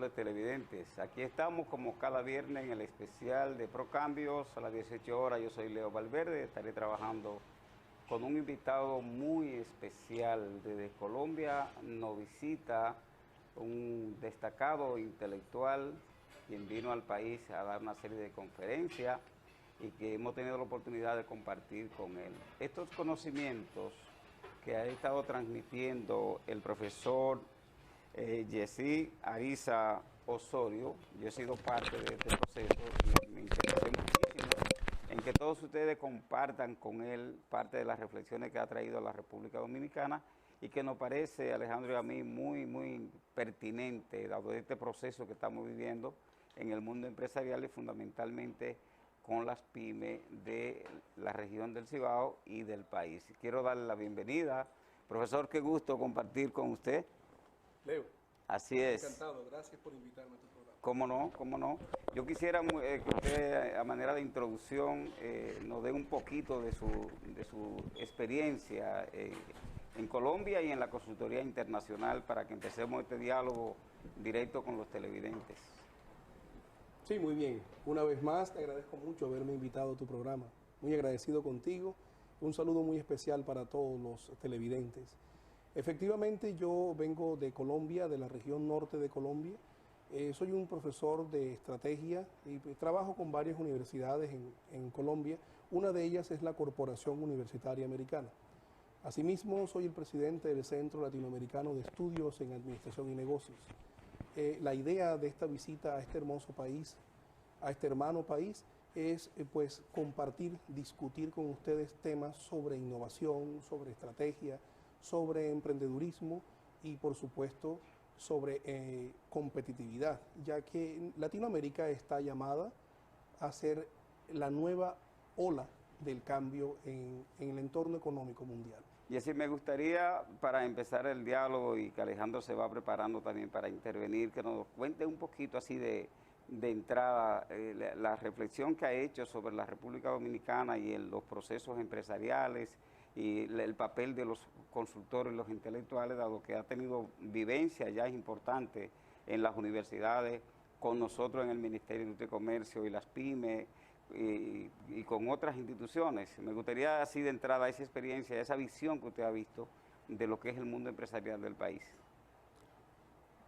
amables televidentes. Aquí estamos como cada viernes en el especial de Procambios a las 18 horas. Yo soy Leo Valverde, estaré trabajando con un invitado muy especial desde Colombia. Nos visita un destacado intelectual quien vino al país a dar una serie de conferencias y que hemos tenido la oportunidad de compartir con él. Estos conocimientos que ha estado transmitiendo el profesor Jessy Ariza Osorio, yo he sido parte de este proceso y me interesé muchísimo en que todos ustedes compartan con él parte de las reflexiones que ha traído a la República Dominicana y que nos parece, Alejandro y a mí, muy pertinente, dado este proceso que estamos viviendo en el mundo empresarial y fundamentalmente con las pymes de la región del Cibao y del país. Quiero darle la bienvenida. Profesor, qué gusto compartir con usted. Leo. Así es. Encantado, gracias por invitarme a tu programa. Cómo no, cómo no. Yo quisiera que usted, a manera de introducción, nos dé un poquito de su experiencia en Colombia y en la consultoría internacional para que empecemos este diálogo directo con los televidentes. Sí, muy bien. Una vez más, te agradezco mucho haberme invitado a tu programa. Muy agradecido contigo. Un saludo muy especial para todos los televidentes. Efectivamente, yo vengo de Colombia, de la región norte de Colombia. Soy un profesor de estrategia y trabajo con varias universidades en Colombia. Una de ellas es la Corporación Universitaria Americana. Asimismo, soy el presidente del Centro Latinoamericano de Estudios en Administración y Negocios. La idea de esta visita a este hermoso país, a este hermano país, es pues compartir, discutir con ustedes temas sobre innovación, sobre estrategia, sobre emprendedurismo y por supuesto sobre competitividad, ya que Latinoamérica está llamada a ser la nueva ola del cambio en el entorno económico mundial. Y así me gustaría, para empezar el diálogo y que Alejandro se va preparando también para intervenir, que nos cuente un poquito así de entrada la reflexión que ha hecho sobre la República Dominicana y los procesos empresariales y el papel de los consultores y los intelectuales, dado que ha tenido vivencia ya importante en las universidades, con nosotros en el Ministerio de Industria y Comercio y las pymes, y con otras instituciones. Me gustaría así de entrada esa experiencia, esa visión que usted ha visto de lo que es el mundo empresarial del país.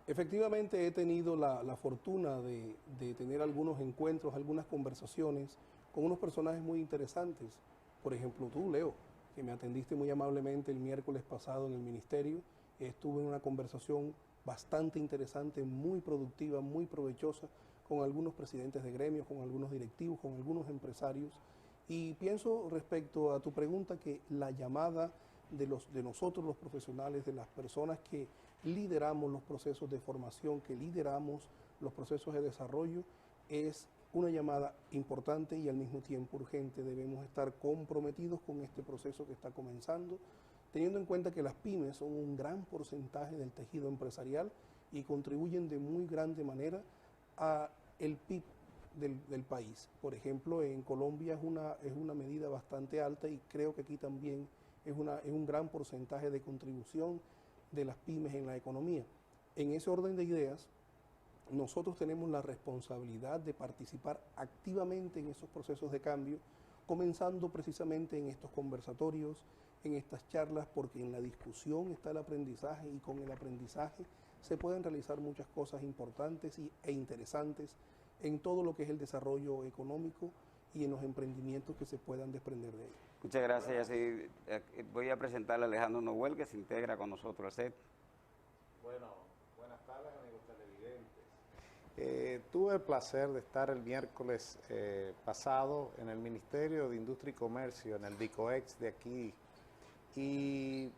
Efectivamente he tenido la fortuna de tener algunos encuentros, algunas conversaciones con unos personajes muy interesantes. Por ejemplo, tú, Leo, que me atendiste muy amablemente el miércoles pasado en el ministerio. Estuve en una conversación bastante interesante, muy productiva, muy provechosa, con algunos presidentes de gremios, con algunos directivos, con algunos empresarios. Y pienso respecto a tu pregunta que la llamada de nosotros los profesionales, de las personas que lideramos los procesos de formación, que lideramos los procesos de desarrollo, es una llamada importante y al mismo tiempo urgente. Debemos estar comprometidos con este proceso que está comenzando, teniendo en cuenta que las pymes son un gran porcentaje del tejido empresarial y contribuyen de muy grande manera a el PIB del país. Por ejemplo, en Colombia es una medida bastante alta y creo que aquí también es un gran porcentaje de contribución de las pymes en la economía. En ese orden de ideas, nosotros tenemos la responsabilidad de participar activamente en esos procesos de cambio, comenzando precisamente en estos conversatorios, en estas charlas, porque en la discusión está el aprendizaje y con el aprendizaje se pueden realizar muchas cosas importantes e interesantes en todo lo que es el desarrollo económico y en los emprendimientos que se puedan desprender de ello. Muchas gracias. Así, voy a presentarle a Alejandro Noel, que se integra con nosotros al set. Bueno, buenas tardes, amigos televidentes. Tuve el placer de estar el miércoles pasado en el Ministerio de Industria y Comercio, en el DICOEX de aquí, y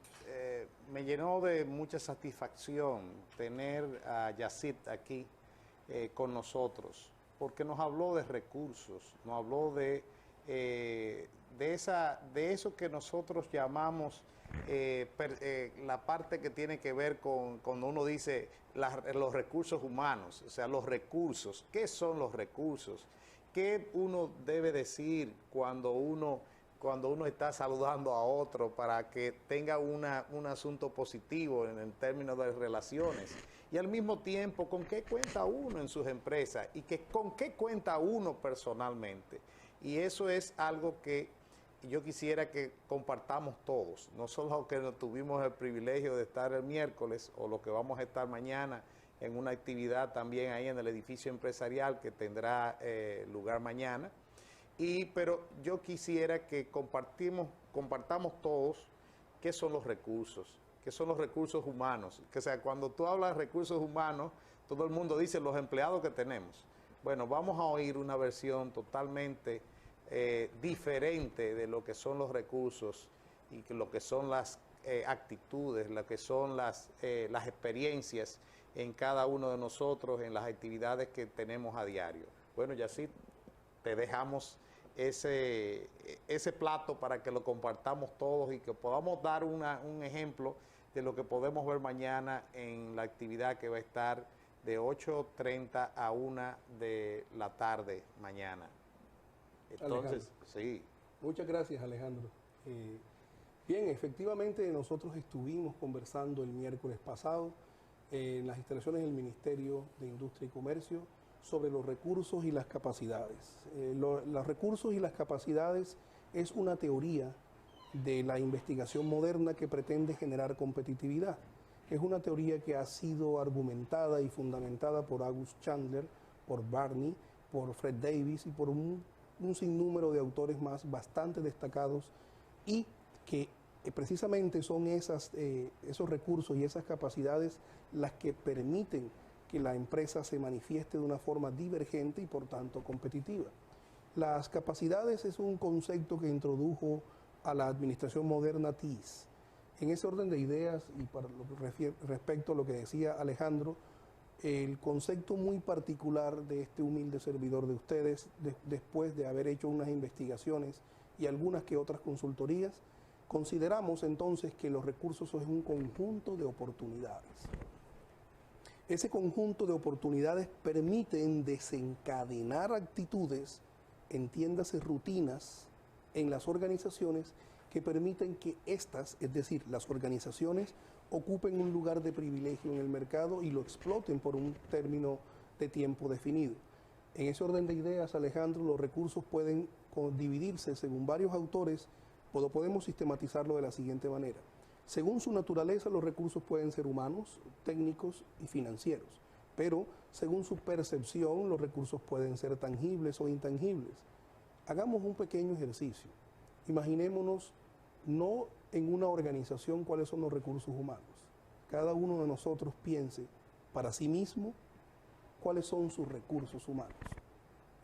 me llenó de mucha satisfacción tener a Yacit aquí con nosotros, porque nos habló de recursos, nos habló de eso que nosotros llamamos la parte que tiene que ver con cuando uno dice los recursos humanos, o sea, los recursos. ¿Qué son los recursos? ¿Qué uno debe decir cuando uno está saludando a otro para que tenga un asunto positivo en el término de relaciones? y al mismo tiempo con qué cuenta uno en sus empresas y con qué cuenta uno personalmente. Y eso es algo que yo quisiera que compartamos todos, no solo los que tuvimos el privilegio de estar el miércoles o los que vamos a estar mañana en una actividad también ahí en el edificio empresarial que tendrá lugar mañana. Pero yo quisiera que compartamos todos qué son los recursos, qué son los recursos humanos. Que, o sea, cuando tú hablas de recursos humanos, todo el mundo dice los empleados que tenemos. Bueno, vamos a oír una versión totalmente diferente de lo que son los recursos y lo que son las actitudes, lo que son las experiencias en cada uno de nosotros, en las actividades que tenemos a diario. Bueno, y así te dejamos ese plato para que lo compartamos todos y que podamos dar un ejemplo de lo que podemos ver mañana en la actividad que va a estar de 8:30 a 1 de la tarde mañana. Entonces, Alejandro. sí. Muchas gracias, Alejandro. Bien, efectivamente nosotros estuvimos conversando el miércoles pasado en las instalaciones del Ministerio de Industria y Comercio sobre los recursos y las capacidades. Los recursos y las capacidades es una teoría de la investigación moderna que pretende generar competitividad. Es una teoría que ha sido argumentada y fundamentada por August Chandler, por Barney, por Fred Davis y por un sinnúmero de autores más bastante destacados, y que precisamente son esos recursos y esas capacidades las que permiten que la empresa se manifieste de una forma divergente y por tanto competitiva. Las capacidades es un concepto que introdujo a la administración moderna TIS. En ese orden de ideas y para respecto a lo que decía Alejandro, el concepto muy particular de este humilde servidor de ustedes, después de haber hecho unas investigaciones y algunas que otras consultorías, consideramos entonces que los recursos son un conjunto de oportunidades. Ese conjunto de oportunidades permiten desencadenar actitudes, entiéndase rutinas, en las organizaciones que permiten que estas, es decir, las organizaciones, ocupen un lugar de privilegio en el mercado y lo exploten por un término de tiempo definido. En ese orden de ideas, Alejandro, los recursos pueden dividirse según varios autores, podemos sistematizarlo de la siguiente manera. Según su naturaleza, los recursos pueden ser humanos, técnicos y financieros, pero según su percepción, los recursos pueden ser tangibles o intangibles. Hagamos un pequeño ejercicio. Imaginémonos no en una organización cuáles son los recursos humanos. Cada uno de nosotros piense para sí mismo cuáles son sus recursos humanos.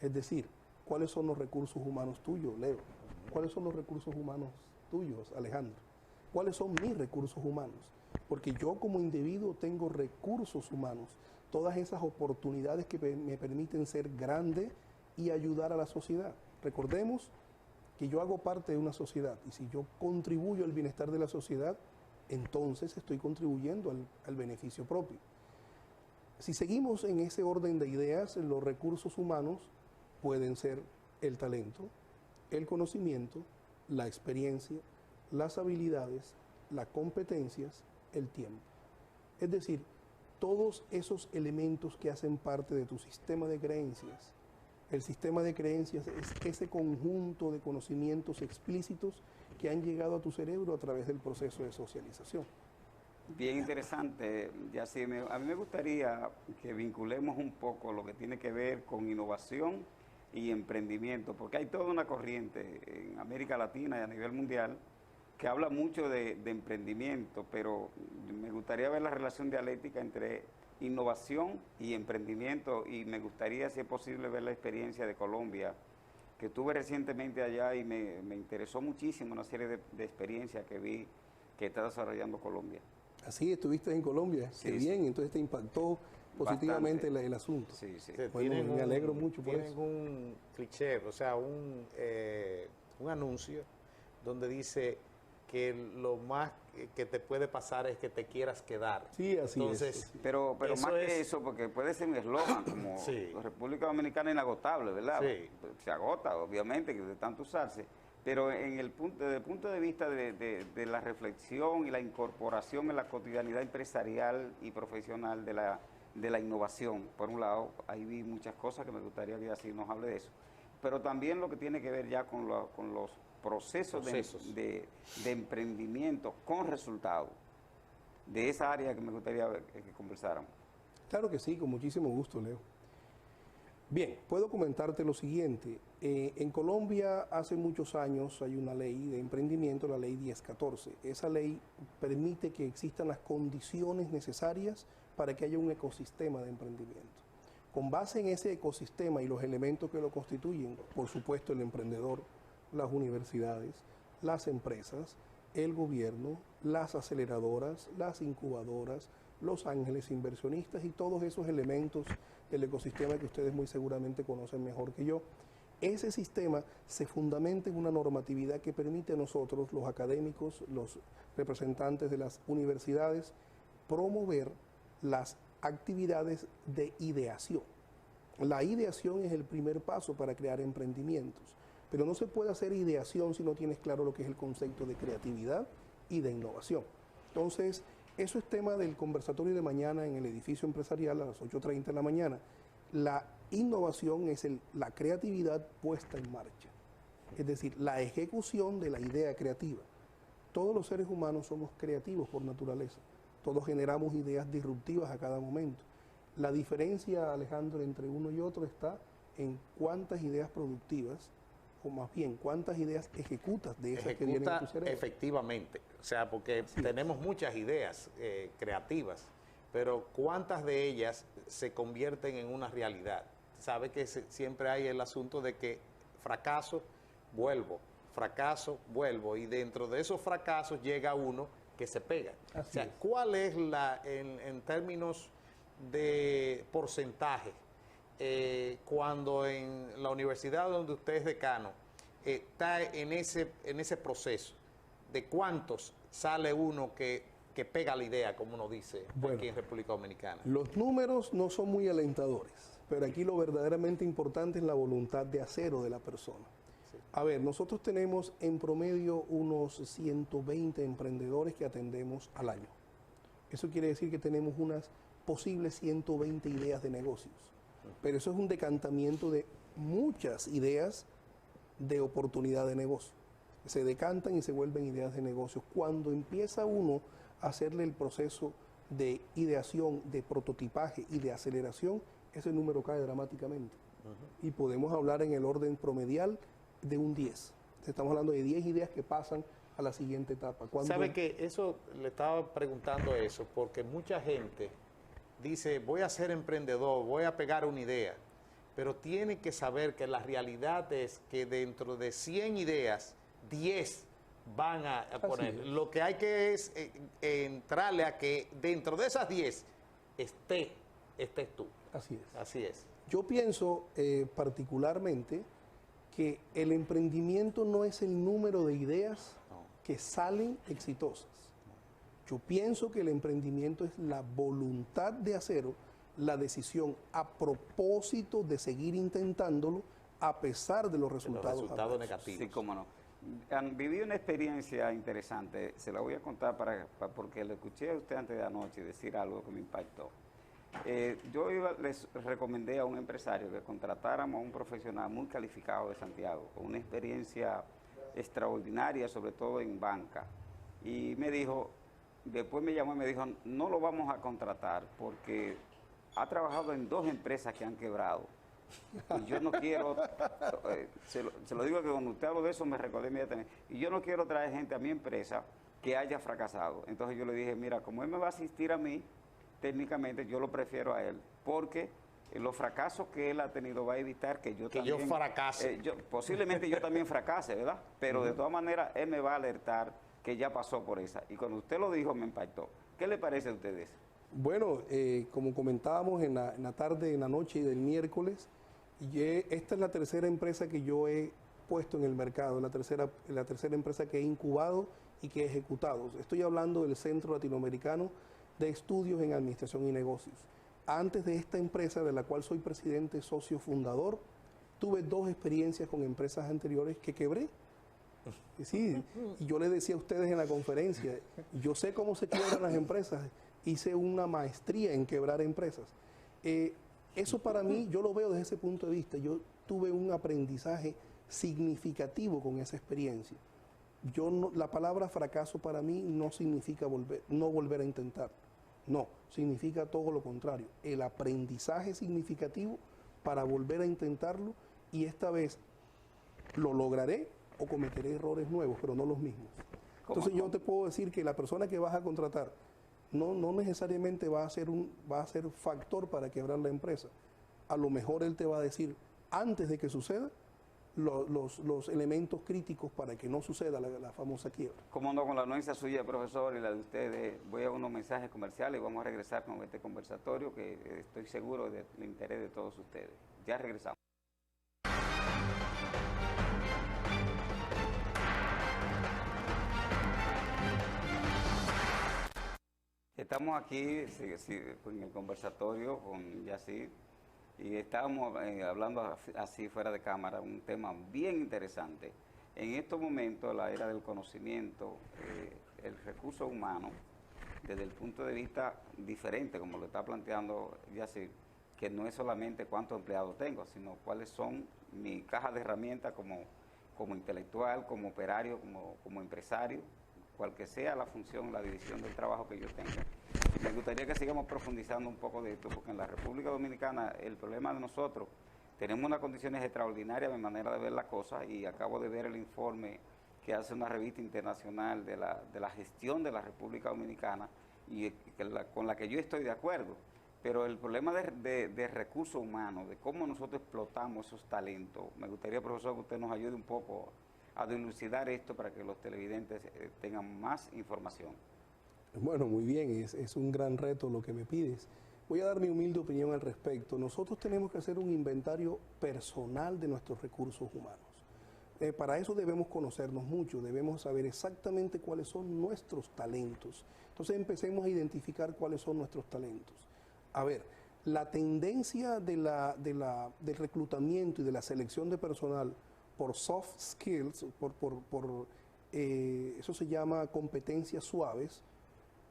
Es decir, cuáles son los recursos humanos tuyos, Leo. ¿Cuáles son los recursos humanos tuyos, Alejandro? ¿Cuáles son mis recursos humanos? Porque yo como individuo tengo recursos humanos, todas esas oportunidades que me permiten ser grande y ayudar a la sociedad. Recordemos que yo hago parte de una sociedad y si yo contribuyo al bienestar de la sociedad, entonces estoy contribuyendo al beneficio propio. Si seguimos en ese orden de ideas, los recursos humanos pueden ser el talento, el conocimiento, la experiencia, las habilidades, las competencias, el tiempo. Es decir, todos esos elementos que hacen parte de tu sistema de creencias. El sistema de creencias es ese conjunto de conocimientos explícitos que han llegado a tu cerebro a través del proceso de socialización. Bien interesante, Yacine. A mí me gustaría que vinculemos un poco lo que tiene que ver con innovación y emprendimiento, porque hay toda una corriente en América Latina y a nivel mundial que habla mucho de emprendimiento, pero me gustaría ver la relación dialéctica entre innovación y emprendimiento, y me gustaría, si es posible, ver la experiencia de Colombia, que tuve recientemente allá y me interesó muchísimo una serie de experiencias que vi que está desarrollando Colombia. Así, estuviste en Colombia, Sí, qué bien, entonces te impactó positivamente el asunto. Sí, sí. Bueno, me alegro mucho por eso. Tienen un cliché, o sea, un anuncio donde dice que lo más que te puede pasar es que te quieras quedar. Sí, así Entonces, es. Pero más que eso, porque puede ser un eslogan como Sí. República Dominicana inagotable, ¿verdad? Sí. Se agota, obviamente, que de tanto usarse. pero desde el punto de vista de la reflexión y la incorporación en la cotidianidad empresarial y profesional de la innovación, por un lado, ahí vi muchas cosas que me gustaría que así nos hable de eso, pero también lo que tiene que ver ya con los procesos. De emprendimiento con resultados, de esa área que me gustaría que conversáramos. Claro que sí, con muchísimo gusto, Leo. Bien, puedo comentarte lo siguiente. En Colombia hace muchos años hay una ley de emprendimiento, la ley 1014. Esa ley permite que existan las condiciones necesarias para que haya un ecosistema de emprendimiento. Con base en ese ecosistema y los elementos que lo constituyen, por supuesto el emprendedor, las universidades, las empresas, el gobierno, las aceleradoras, las incubadoras, los ángeles inversionistas y todos esos elementos del ecosistema que ustedes muy seguramente conocen mejor que yo. Ese sistema se fundamenta en una normatividad que permite a nosotros, los académicos, los representantes de las universidades, promover las actividades de ideación. La ideación es el primer paso para crear emprendimientos, pero no se puede hacer ideación si no tienes claro lo que es el concepto de creatividad y de innovación. Entonces, eso es tema del conversatorio de mañana en el edificio empresarial a las 8:30 de la mañana. La innovación es la creatividad puesta en marcha, es decir, la ejecución de la idea creativa. Todos los seres humanos somos creativos por naturaleza, todos generamos ideas disruptivas a cada momento. La diferencia, Alejandro, entre uno y otro está en cuántas ideas productivas, o más bien, cuántas ideas ejecutas de esas que vienen en tu cerebro. Efectivamente, o sea, porque tenemos muchas ideas creativas, pero cuántas de ellas se convierten en una realidad. Sabe que siempre hay el asunto de que fracaso, vuelvo, y dentro de esos fracasos llega uno que se pega. Así o sea, es. ¿cuál es en términos de porcentaje, cuando en la universidad donde usted es decano está en ese proceso, de cuántos sale uno que pega la idea, como uno dice aquí en República Dominicana? Los números no son muy alentadores, pero aquí lo verdaderamente importante es la voluntad de acero de la persona. Sí. A ver, nosotros tenemos en promedio unos 120 emprendedores que atendemos al año. Eso quiere decir que tenemos unas posibles 120 ideas de negocios. Pero eso es un decantamiento de muchas ideas de oportunidad de negocio. Se decantan y se vuelven ideas de negocio. Cuando empieza uno a hacerle el proceso de ideación, de prototipaje y de aceleración, ese número cae dramáticamente. Y podemos hablar en el orden promedial de un 10. Estamos hablando de 10 ideas que pasan a la siguiente etapa. ¿Sabe que eso, le estaba preguntando eso, porque mucha gente dice, voy a ser emprendedor, voy a pegar una idea, pero tiene que saber que la realidad es que dentro de 100 ideas, 10 van a poner. Lo que hay que es entrarle a que dentro de esas 10 estés tú. Así es. Así es. Yo pienso particularmente que el emprendimiento no es el número de ideas que salen exitosas. Yo pienso que el emprendimiento es la voluntad de hacerlo, la decisión a propósito de seguir intentándolo a pesar de los resultados negativos. Sí, cómo no. Viví una experiencia interesante, se la voy a contar porque le escuché a usted antes de anoche decir algo que me impactó. Les recomendé a un empresario que contratáramos a un profesional muy calificado de Santiago, con una experiencia extraordinaria, sobre todo en banca. Y me dijo, después me llamó y me dijo, no lo vamos a contratar porque ha trabajado en 2 empresas que han quebrado. Y yo no quiero, se lo digo que cuando usted habló de eso me recordé inmediatamente, y yo no quiero traer gente a mi empresa que haya fracasado. Entonces yo le dije, mira, como él me va a asistir a mí, técnicamente yo lo prefiero a él, porque los fracasos que él ha tenido va a evitar que yo también... yo fracase. Posiblemente yo también fracase, ¿verdad? Pero de todas maneras, él me va a alertar que ya pasó por esa. Y cuando usted lo dijo, me impactó. ¿Qué le parece a ustedes? Bueno, como comentábamos en la tarde, en la noche del miércoles, esta es la tercera empresa que yo he puesto en el mercado, la tercera empresa que he incubado y que he ejecutado. Estoy hablando del Centro Latinoamericano de Estudios en Administración y Negocios. Antes de esta empresa, de la cual soy presidente, socio fundador, tuve 2 experiencias con empresas anteriores que quebré. Sí, y yo les decía a ustedes en la conferencia, yo sé cómo se quiebran las empresas, hice una maestría en quebrar empresas. Eso para mí, yo lo veo desde ese punto de vista, yo tuve un aprendizaje significativo con esa experiencia. La palabra fracaso para mí no significa no volver a intentar, no, significa todo lo contrario, el aprendizaje significativo para volver a intentarlo y esta vez lo lograré o cometeré errores nuevos, pero no los mismos. Entonces yo te puedo decir que la persona que vas a contratar no necesariamente va a ser factor para quebrar la empresa. A lo mejor él te va a decir, antes de que suceda, los elementos críticos para que no suceda la famosa quiebra. Como no, con la anuencia suya, profesor, y la de ustedes, voy a unos mensajes comerciales y vamos a regresar con este conversatorio que estoy seguro del interés de todos ustedes. Ya regresamos. Estamos aquí en el conversatorio con Yacir y estábamos hablando así fuera de cámara, un tema bien interesante. En estos momentos, la era del conocimiento, el recurso humano, desde el punto de vista diferente, como lo está planteando Yacir, que no es solamente cuántos empleados tengo, sino cuáles son mi caja de herramientas como intelectual, como operario, como empresario, cual que sea la función, la división del trabajo que yo tenga. Me gustaría que sigamos profundizando un poco de esto, porque en la República Dominicana el problema de nosotros, tenemos unas condiciones extraordinarias de manera de ver las cosas, y acabo de ver el informe que hace una revista internacional de la gestión de la República Dominicana, y con la que yo estoy de acuerdo. Pero el problema de recursos humanos, de cómo nosotros explotamos esos talentos, me gustaría, profesor, que usted nos ayude un poco a dilucidar esto para que los televidentes tengan más información. Bueno, muy bien, es un gran reto lo que me pides. Voy a dar mi humilde opinión al respecto. Nosotros tenemos que hacer un inventario personal de nuestros recursos humanos. Para eso debemos conocernos mucho, debemos saber exactamente cuáles son nuestros talentos. Entonces empecemos a identificar cuáles son nuestros talentos. A ver, la tendencia del reclutamiento y de la selección de personal por soft skills, eso se llama competencias suaves,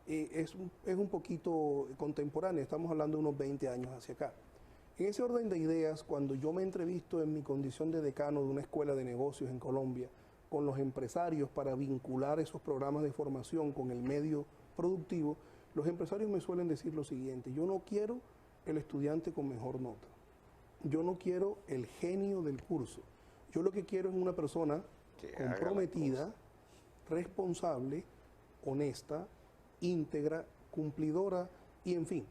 es un poquito contemporánea, estamos hablando de unos 20 años hacia acá. En ese orden de ideas, cuando yo me entrevisto en mi condición de decano de una escuela de negocios en Colombia con los empresarios para vincular esos programas de formación con el medio productivo, los empresarios me suelen decir lo siguiente: yo no quiero el estudiante con mejor nota, yo no quiero el genio del curso, yo lo que quiero es una persona comprometida, responsable, honesta, íntegra, cumplidora y, en fin,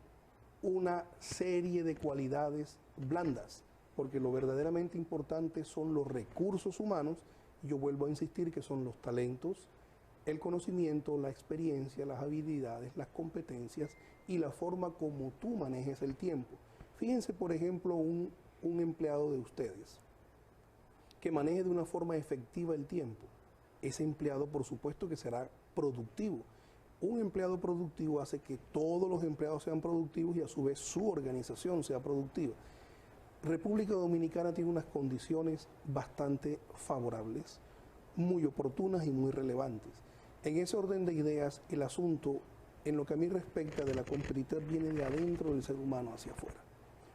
una serie de cualidades blandas, porque lo verdaderamente importante son los recursos humanos. Yo vuelvo a insistir que son los talentos, el conocimiento, la experiencia, las habilidades, las competencias y la forma como tú manejes el tiempo. Fíjense, por ejemplo, un empleado de ustedes que maneje de una forma efectiva el tiempo. Ese empleado, por supuesto, que será productivo. Un empleado productivo hace que todos los empleados sean productivos y a su vez su organización sea productiva. República Dominicana tiene unas condiciones bastante favorables, muy oportunas y muy relevantes. En ese orden de ideas, el asunto, en lo que a mí respecta de la competitividad, viene de adentro del ser humano hacia afuera.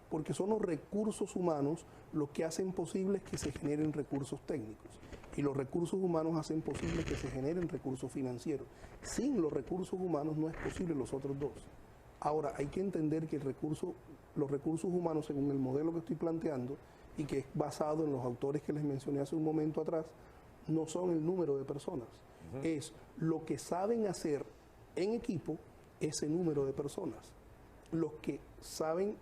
Porque son los recursos humanos los que hacen posible que se generen recursos técnicos. Y los recursos humanos hacen posible que se generen recursos financieros. Sin los recursos humanos no es posible los otros dos. Ahora, hay que entender que los recursos humanos, según el modelo que estoy planteando, y que es basado en los autores que les mencioné hace un momento atrás, no son el número de personas. Es lo que saben hacer en equipo ese número de personas. Los que saben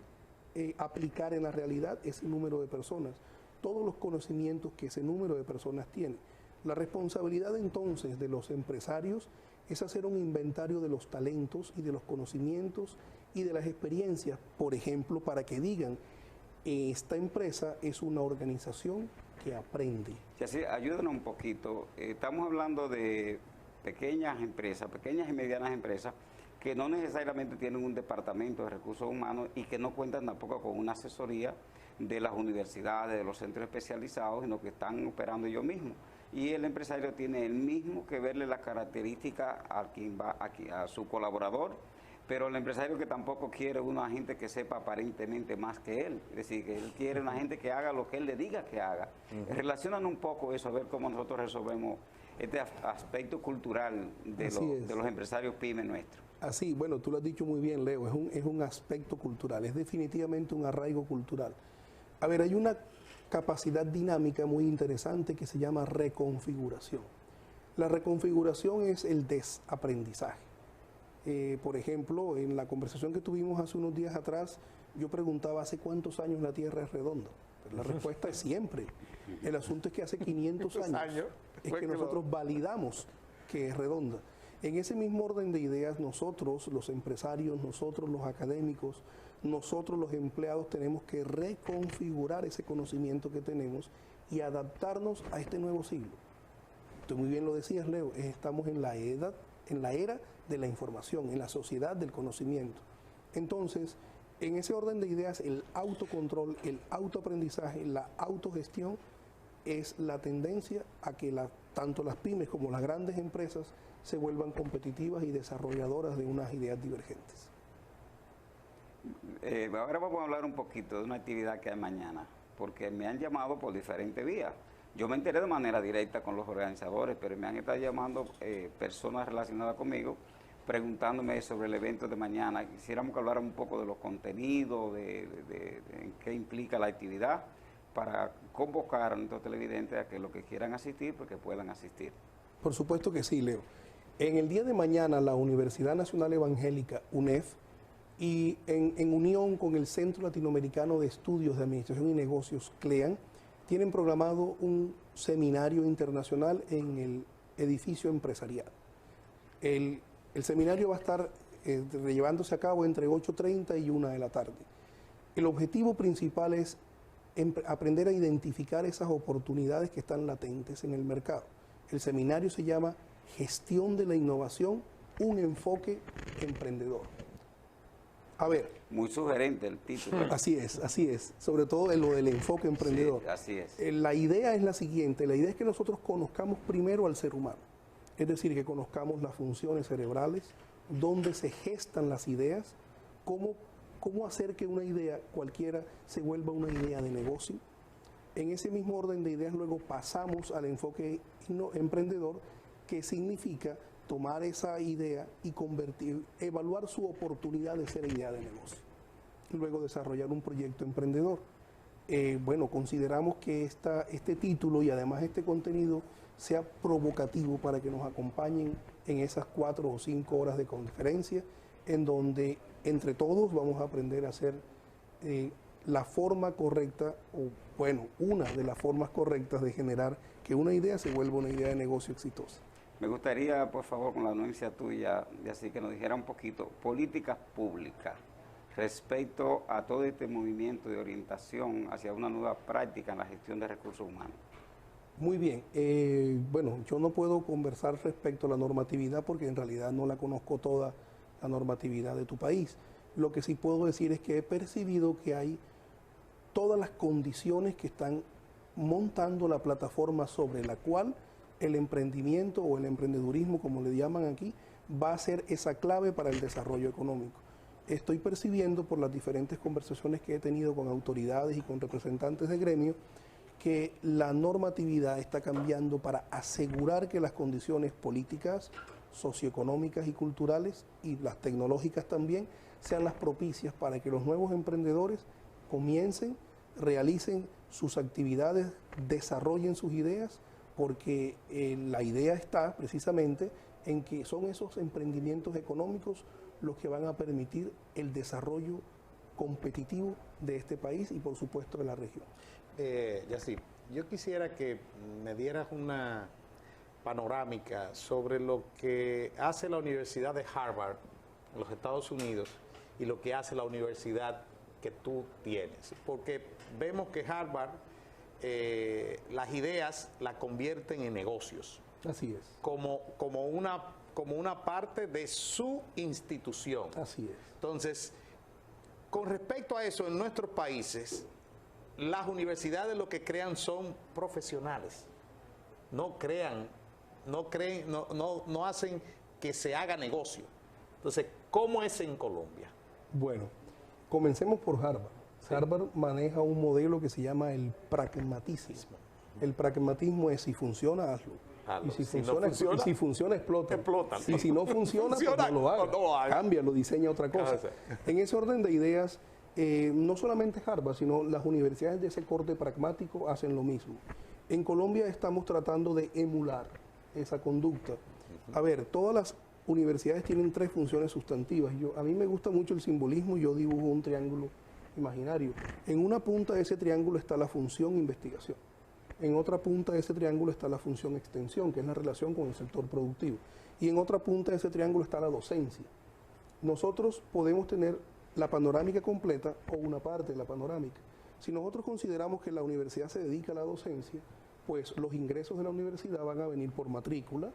aplicar en la realidad ese número de personas. Todos los conocimientos que ese número de personas tiene. La responsabilidad entonces de los empresarios es hacer un inventario de los talentos y de los conocimientos y de las experiencias, por ejemplo, para que digan, esta empresa es una organización que aprende. Y así, ayúdanos un poquito. Estamos hablando de pequeñas empresas, pequeñas y medianas empresas, que no necesariamente tienen un departamento de recursos humanos y que no cuentan tampoco con una asesoría de las universidades, de los centros especializados, sino que están operando ellos mismos. y el empresario tiene el mismo que verle las características a quien va aquí, a su colaborador, pero el empresario que tampoco quiere una gente que sepa aparentemente más que él, es decir, que él quiere una gente que haga lo que él le diga que haga. Relacionan un poco eso, a ver cómo nosotros resolvemos este aspecto cultural de los empresarios pymes nuestros. Así, bueno, tú lo has dicho muy bien, Leo, es un aspecto cultural, es definitivamente un arraigo cultural. A ver, hay una capacidad dinámica muy interesante que se llama reconfiguración. La reconfiguración es el desaprendizaje. Por ejemplo, en la conversación que tuvimos hace unos días atrás, yo preguntaba ¿hace cuántos años la Tierra es redonda? Pero la respuesta es siempre. El asunto es que hace 500 años es que nosotros validamos que es redonda. En ese mismo orden de ideas, nosotros, los empresarios, nosotros, los académicos, nosotros, los empleados, tenemos que reconfigurar ese conocimiento que tenemos y adaptarnos a este nuevo siglo. Tú muy bien lo decías, Leo, estamos en la era de la información, en la sociedad del conocimiento. Entonces, en ese orden de ideas, el autocontrol, el autoaprendizaje, la autogestión es la tendencia a que tanto las pymes como las grandes empresas se vuelvan competitivas y desarrolladoras de unas ideas divergentes. Ahora vamos a hablar un poquito de una actividad que hay mañana, porque me han llamado por diferentes vías. Yo me enteré de manera directa con los organizadores, pero me han estado llamando personas relacionadas conmigo, preguntándome sobre el evento de mañana. Quisiéramos que hablara un poco de los contenidos, de qué implica la actividad, para convocar a nuestros televidentes a que los que quieran asistir, pues que puedan asistir. Por supuesto que sí, Leo. En el día de mañana, la Universidad Nacional Evangélica, UNEF, y en unión con el Centro Latinoamericano de Estudios de Administración y Negocios, CLEAN, tienen programado un seminario internacional en el edificio empresarial. El seminario va a estar llevándose a cabo entre 8:30 y 1 de la tarde. El objetivo principal es aprender a identificar esas oportunidades que están latentes en el mercado. El seminario se llama Gestión de la Innovación, un enfoque emprendedor. A ver. Muy sugerente el título. Así es. Sobre todo en lo del enfoque emprendedor. Sí, así es. La idea es la siguiente, la idea es que nosotros conozcamos primero al ser humano. Es decir, que conozcamos las funciones cerebrales, dónde se gestan las ideas, cómo hacer que una idea cualquiera se vuelva una idea de negocio. En ese mismo orden de ideas luego pasamos al enfoque emprendedor, que significa tomar esa idea y evaluar su oportunidad de ser idea de negocio. Luego desarrollar un proyecto emprendedor. Bueno, consideramos que este título y además este contenido sea provocativo para que nos acompañen en esas 4 o 5 horas de conferencia, en donde entre todos vamos a aprender a hacer la forma correcta, o bueno, una de las formas correctas de generar que una idea se vuelva una idea de negocio exitosa. Me gustaría, por favor, con la anuencia tuya, de así que nos dijera un poquito, políticas públicas respecto a todo este movimiento de orientación hacia una nueva práctica en la gestión de recursos humanos. Muy bien. Bueno, yo no puedo conversar respecto a la normatividad porque en realidad no la conozco toda la normatividad de tu país. Lo que sí puedo decir es que he percibido que hay todas las condiciones que están montando la plataforma sobre la cual el emprendimiento o el emprendedurismo, como le llaman aquí, va a ser esa clave para el desarrollo económico. Estoy percibiendo por las diferentes conversaciones que he tenido con autoridades y con representantes de gremio que la normatividad está cambiando para asegurar que las condiciones políticas, socioeconómicas y culturales, y las tecnológicas también, sean las propicias para que los nuevos emprendedores comiencen, realicen sus actividades, desarrollen sus ideas, porque la idea está precisamente en que son esos emprendimientos económicos los que van a permitir el desarrollo competitivo de este país y por supuesto de la región. Yacir, yo quisiera que me dieras una panorámica sobre lo que hace la Universidad de Harvard en los Estados Unidos y lo que hace la universidad que tú tienes, porque vemos que Harvard las ideas las convierten en negocios. Así es. Como una parte de su institución. Así es. Entonces, con respecto a eso, en nuestros países, las universidades lo que crean son profesionales. no hacen que se haga negocio. Entonces, ¿cómo es en Colombia? Bueno, comencemos por Harvard. Sí. Harvard maneja un modelo que se llama el pragmatismo. El pragmatismo es: si funciona, hazlo. Y si funciona, explota. Y si no funciona, pues no lo haga. Cámbialo, diseña otra cosa. En ese orden de ideas, no solamente Harvard, sino las universidades de ese corte pragmático hacen lo mismo. En Colombia estamos tratando de emular esa conducta. A ver, todas las universidades tienen 3 funciones sustantivas. A mí me gusta mucho el simbolismo, yo dibujo un triángulo imaginario. En una punta de ese triángulo está la función investigación. En otra punta de ese triángulo está la función extensión, que es la relación con el sector productivo. Y en otra punta de ese triángulo está la docencia. Nosotros podemos tener la panorámica completa o una parte de la panorámica. Si nosotros consideramos que la universidad se dedica a la docencia, pues los ingresos de la universidad van a venir por matrícula,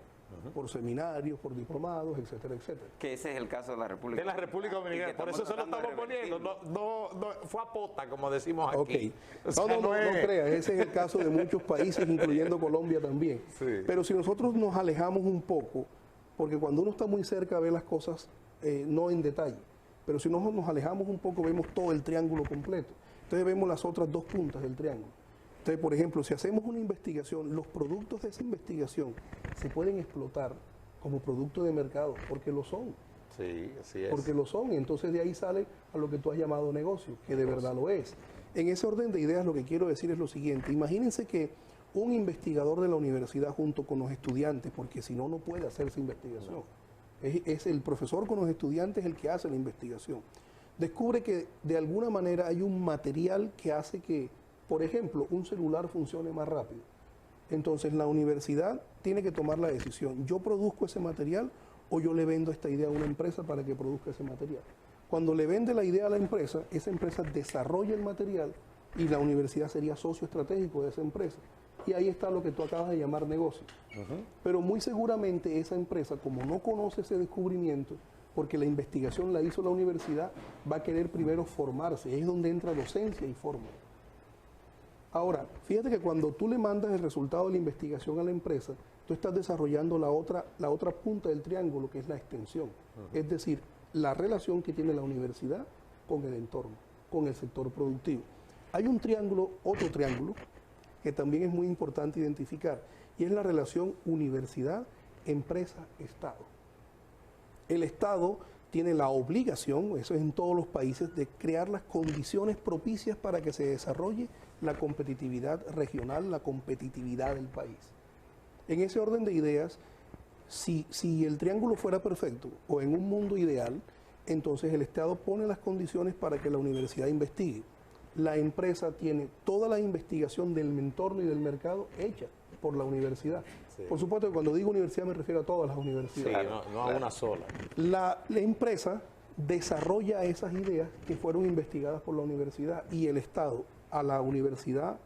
por seminarios, por diplomados, etcétera, etcétera. Que ese es el caso de la República Dominicana. De la República Dominicana, por eso se lo estamos poniendo. No, fue a pota, como decimos aquí. Okay. O sea, no creas, ese es el caso de muchos países, incluyendo Colombia también. Sí. Pero si nosotros nos alejamos un poco, porque cuando uno está muy cerca ve las cosas no en detalle, pero si nosotros nos alejamos un poco vemos todo el triángulo completo. Entonces vemos las otras 2 puntas del triángulo. Entonces, por ejemplo, si hacemos una investigación, los productos de esa investigación se pueden explotar como producto de mercado, porque lo son. Sí, así es. Porque lo son, y entonces de ahí sale a lo que tú has llamado negocio, que de verdad lo es. En ese orden de ideas lo que quiero decir es lo siguiente: imagínense que un investigador de la universidad junto con los estudiantes, porque si no, no puede hacer esa investigación. Es el profesor con los estudiantes el que hace la investigación. Descubre que de alguna manera hay un material que hace que, por ejemplo, un celular funcione más rápido. Entonces la universidad tiene que tomar la decisión: yo produzco ese material o yo le vendo esta idea a una empresa para que produzca ese material. Cuando le vende la idea a la empresa, esa empresa desarrolla el material y la universidad sería socio estratégico de esa empresa. Y ahí está lo que tú acabas de llamar negocio. Pero muy seguramente esa empresa, como no conoce ese descubrimiento, porque la investigación la hizo la universidad, va a querer primero formarse. Ahí es donde entra docencia y forma. Ahora, fíjate que cuando tú le mandas el resultado de la investigación a la empresa, tú estás desarrollando la otra punta del triángulo, que es la extensión. Es decir, la relación que tiene la universidad con el entorno, con el sector productivo. Hay un triángulo, otro triángulo, que también es muy importante identificar, y es la relación universidad, empresa, Estado. El Estado tiene la obligación, eso es en todos los países, de crear las condiciones propicias para que se desarrolle la competitividad regional, la competitividad del país. En ese orden de ideas, si el triángulo fuera perfecto o en un mundo ideal, entonces el Estado pone las condiciones para que la universidad investigue. La empresa tiene toda la investigación del entorno y del mercado hecha por la universidad. Sí. Por supuesto que cuando digo universidad me refiero a todas las universidades. Sí, no a una sola. La empresa desarrolla esas ideas que fueron investigadas por la universidad, y el Estado a la universidad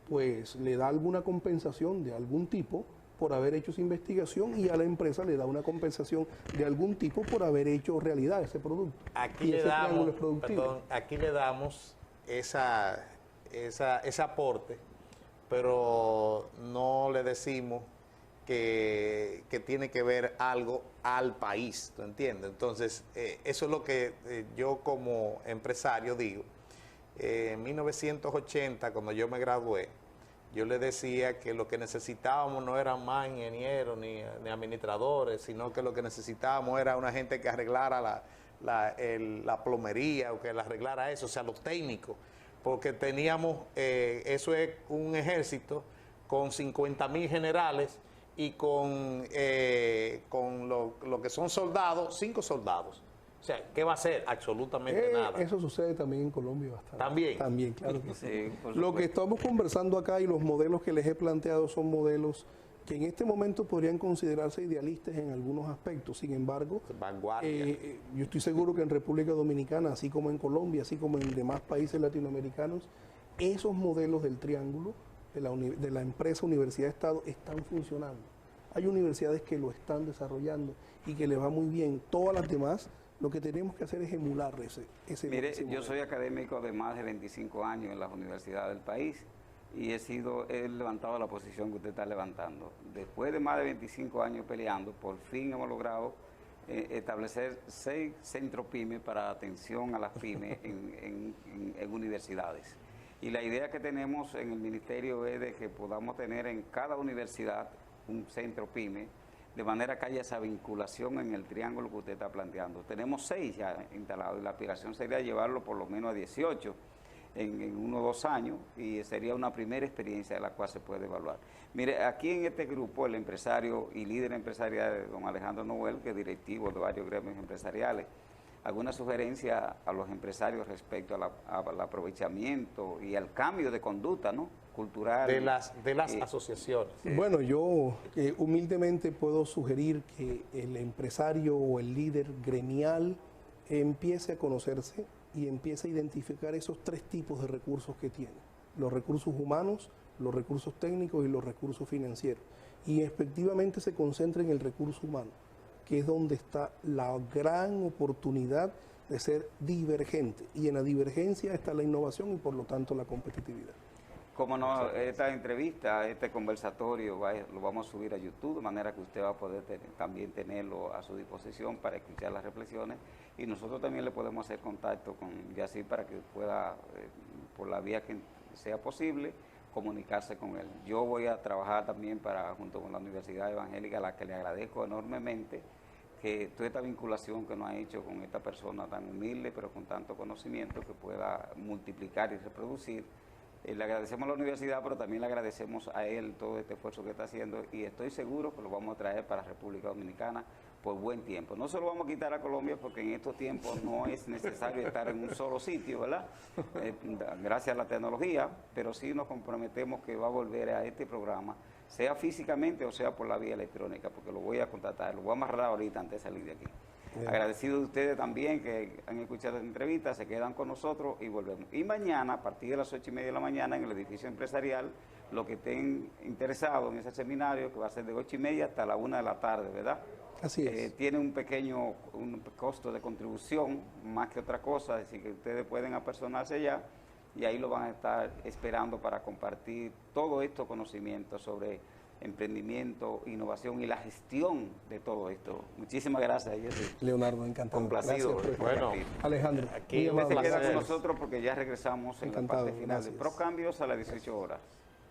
pues le da alguna compensación de algún tipo por haber hecho esa investigación, y a la empresa le da una compensación de algún tipo por haber hecho realidad ese producto. Aquí le damos ese aporte, pero no le decimos que tiene que ver algo al país, ¿tú entiendes? Entonces, eso es lo que yo como empresario digo. En 1980, cuando yo me gradué, yo le decía que lo que necesitábamos no eran más ingenieros ni administradores, sino que lo que necesitábamos era una gente que arreglara la plomería, o que la arreglara eso, o sea, los técnicos, porque teníamos, eso es un ejército con 50.000 generales y con lo que son soldados, 5 soldados. O sea, ¿qué va a hacer? Absolutamente nada. Eso sucede también en Colombia bastante. ¿También? También, claro que sí. Sí, lo que estamos conversando acá y los modelos que les he planteado son modelos que en este momento podrían considerarse idealistas en algunos aspectos. Sin embargo, yo estoy seguro que en República Dominicana, así como en Colombia, así como en demás países latinoamericanos, esos modelos del triángulo de la empresa, universidad, Estado, están funcionando. Hay universidades que lo están desarrollando y que les va muy bien. Todas las demás, lo que tenemos que hacer es emular ese Mire, ese yo modelo. soy académico de más de 25 años en las universidades del país, y he levantado la posición que usted está levantando. Después de más de 25 años peleando, por fin hemos logrado establecer 6 centros PYME para atención a las pymes en universidades. Y la idea que tenemos en el ministerio es de que podamos tener en cada universidad un centro PYME, de manera que haya esa vinculación en el triángulo que usted está planteando. Tenemos 6 ya instalados y la aspiración sería llevarlo por lo menos a 18 en 1 o 2 años, y sería una primera experiencia de la cual se puede evaluar. Mire, aquí en este grupo, el empresario y líder empresarial, don Alejandro Noel, que es directivo de varios gremios empresariales, alguna sugerencia a los empresarios respecto al aprovechamiento y al cambio de conducta, ¿no?, cultural. De las asociaciones. Bueno, yo humildemente puedo sugerir que el empresario o el líder gremial empiece a conocerse y empiece a identificar esos 3 tipos de recursos que tiene: los recursos humanos, los recursos técnicos y los recursos financieros. Y efectivamente se concentra en el recurso humano, que es donde está la gran oportunidad de ser divergente. Y en la divergencia está la innovación y por lo tanto la competitividad. Como no, esta entrevista, este conversatorio, lo vamos a subir a YouTube, de manera que usted va a poder también tenerlo a su disposición para escuchar las reflexiones, y nosotros también le podemos hacer contacto con Yacir para que pueda, por la vía que sea posible, comunicarse con él. Yo voy a trabajar también junto con la Universidad Evangélica, a la que le agradezco enormemente, que toda esta vinculación que nos ha hecho con esta persona tan humilde, pero con tanto conocimiento, que pueda multiplicar y reproducir. Le agradecemos a la universidad, pero también le agradecemos a él todo este esfuerzo que está haciendo, y estoy seguro que lo vamos a traer para República Dominicana por buen tiempo. No se lo vamos a quitar a Colombia, porque en estos tiempos no es necesario estar en un solo sitio, ¿verdad? Gracias a la tecnología, pero sí nos comprometemos que va a volver a este programa, sea físicamente o sea por la vía electrónica, porque lo voy a contratar, lo voy a amarrar ahorita antes de salir de aquí. Agradecido de ustedes también que han escuchado esta entrevista, se quedan con nosotros y volvemos. Y mañana, a partir de las 8:30 de la mañana, en el edificio empresarial, los que estén interesados en ese seminario, que va a ser de 8:30 hasta la 1 de la tarde, ¿verdad? Así es. Tiene un pequeño costo de contribución, más que otra cosa, es decir, que ustedes pueden apersonarse allá y ahí lo van a estar esperando para compartir todos estos conocimientos sobre emprendimiento, innovación y la gestión de todo esto. Muchísimas gracias, Jesse. Leonardo, encantado. Complacido. Gracias, Bueno, Alejandro, aquí muy Se amable. queda con nosotros porque ya regresamos en la Encantado, parte final de gracias. Procambios a las 18 horas.